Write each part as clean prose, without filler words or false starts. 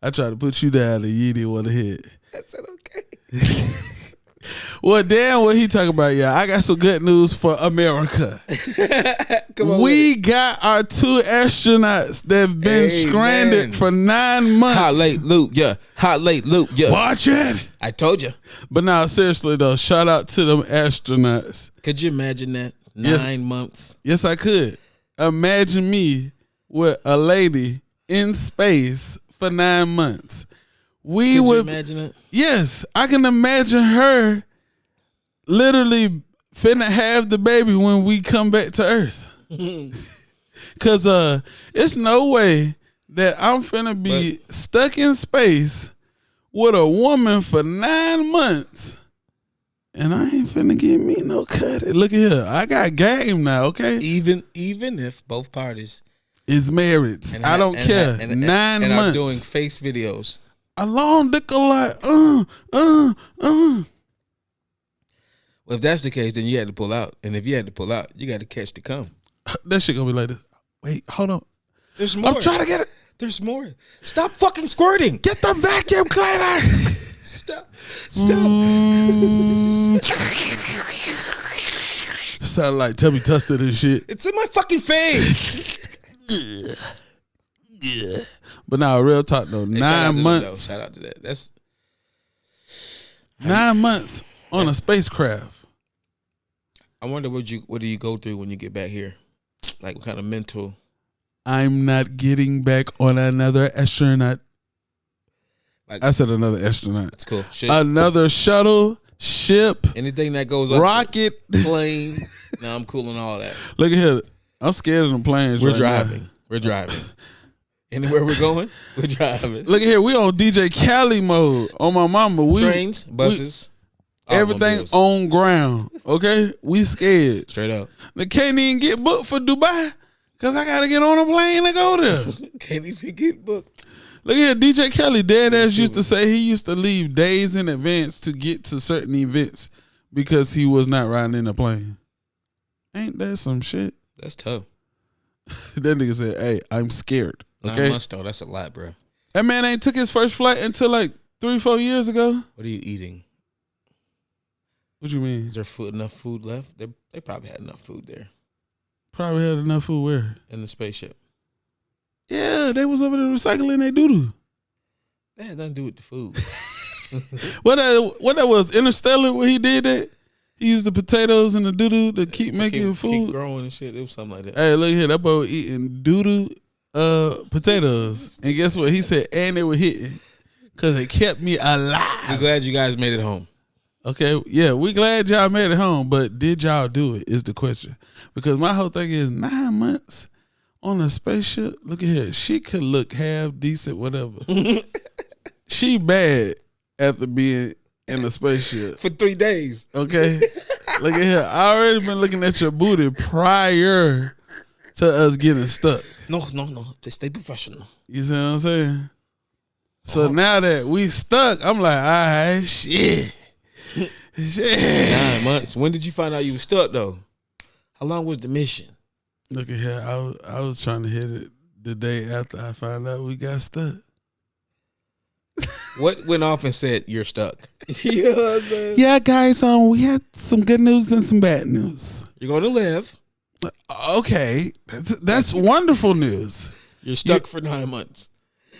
I tried to put you down and you didn't want to hit. I said okay. Well, damn what he talking about, y'all. I got some good news for America. Come on, we got our 2 astronauts that have been stranded for 9 months. Hallelujah. Hallelujah. Watch it. I told you. But now, seriously, though, shout out to them astronauts. Could you imagine that? 9 months? Yes, I could. Imagine me with a lady in space for 9 months. Could you imagine it? Yes, I can imagine her literally finna have the baby when we come back to Earth. Cause it's no way that I'm finna be stuck in space with a woman for 9 months. And I ain't finna get me no cut. Look at here. I got game now, okay? Even if both parties is married. I don't care. 9 months. And are doing face videos. Along dick like, Well, if that's the case, then you had to pull out. And if you had to pull out, you got to catch the cum. That shit gonna be like this. Wait, hold on. There's more. I'm trying to get it. There's more. Stop fucking squirting. Get the vacuum cleaner. Stop. Sound like Tubby Tusted and shit. It's in my fucking face. Yeah. But now, real talk though, 9 months. Shout out to that. That's 9 months on a spacecraft. I wonder what do you go through when you get back here? Like what kind of mental? I'm not getting back on another astronaut. Like, I said another astronaut. That's cool. Shit. Another shuttle, ship, anything that goes up, rocket, plane. Now I'm cool on all that. Look at here. I'm scared of the planes. We're driving. Anywhere we're going, we're driving. Look at here. We on DJ Cali mode on my mama. Trains, buses, everything on ground. Okay, we scared. Straight up. They can't even get booked for Dubai because I gotta get on a plane to go there. Can't even get booked. Look here, DJ Kelly, dead ass used to say he used to leave days in advance to get to certain events because he was not riding in a plane. Ain't that some shit? That's tough. That nigga said, "Hey, I'm scared." Okay, 9 months though, that's a lot, bro. That man ain't took his first flight until like 3-4 years ago. What are you eating? What you mean? Is there enough food left? They probably had enough food there. Probably had enough food where? In the spaceship. Yeah, they was over there recycling their doo-doo. That had nothing to do with the food. What that was, Interstellar, where he did that? He used the potatoes and the doo-doo to keep making food. Keep growing and shit. It was something like that. Hey, look here. That boy was eating doo-doo potatoes. And guess what? He said, and they were hitting because it kept me alive. We're glad you guys made it home. Okay, yeah, we glad y'all made it home, but did y'all do it is the question. Because my whole thing is 9 months on a spaceship. Look at here. She could look half decent, whatever. She bad after being in a spaceship. For 3 days. Okay? Look at here. I already been looking at your booty prior to us getting stuck. No. Just stay professional. You see what I'm saying? So now that we stuck, I'm like, all right, shit. 9 months. When did you find out you were stuck, though? How long was the mission? Look at here. I was trying to hit it the day after I found out we got stuck. What went off and said you're stuck? You know what I'm saying? Yeah, guys, we had some good news and some bad news. You're going to live. Okay. That's wonderful news. You're stuck for 9 months.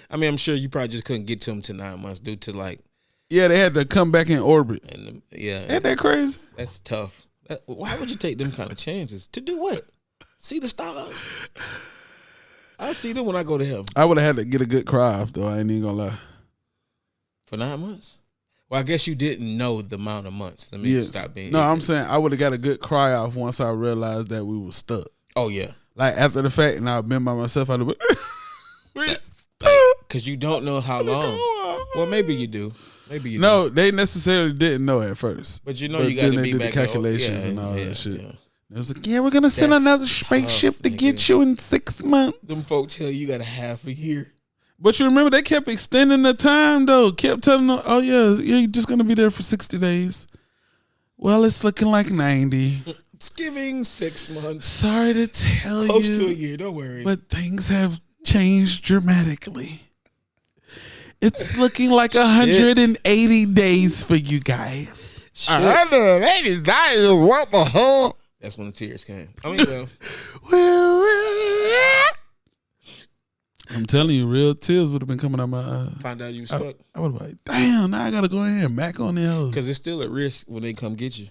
I mean, I'm sure you probably just couldn't get to them to 9 months due to like. Yeah, they had to come back in orbit. And yeah. Ain't that crazy? That's tough. Why would you take them kind of chances? To do what? See the stars? I see them when I go to heaven. I would have had to get a good cry off, though. I ain't even going to lie. For 9 months? Well, I guess you didn't know the amount of months. Let me stop being. No, I'm saying I would have got a good cry off once I realized that we were stuck. Oh, yeah. Like, after the fact, and I've been by myself, I'd have been. Because you don't know how long. Well, maybe you do. Maybe you No, do. they necessarily didn't know at first. But you know you got to be back. They did back the calculations and all that shit. Yeah. It was like, yeah, we're going to send another spaceship to get you in 6 months. Them folks tell you got a half a year. But you remember they kept extending the time, though. Kept telling them, oh, yeah, you're just going to be there for 60 days. Well, it's looking like 90. It's giving 6 months. Sorry to tell Close to a year, don't worry. But things have changed dramatically. It's looking like 180 days for you guys. 180 days? What the hell? That's when the tears came. I mean, well. I'm telling you, real tears would have been coming out my eyes. Find out you stuck. I would have been like, damn, now I got to go ahead and mac on the house. Because it's still at risk when they come get you.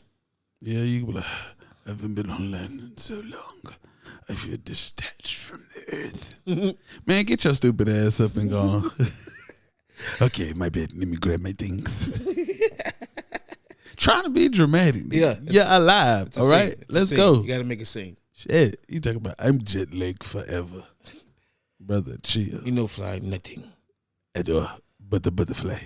Yeah, you be like, I haven't been on land in so long. I feel detached from the earth. Man, get your stupid ass up and go. Okay, my bed. Let me grab my things. Trying to be dramatic. Yeah. You're alive. All right? Let's go. You got to make a scene. Shit. You talk about, I'm jet lagged forever. Brother, chill. You know, fly nothing. At all but the butterfly.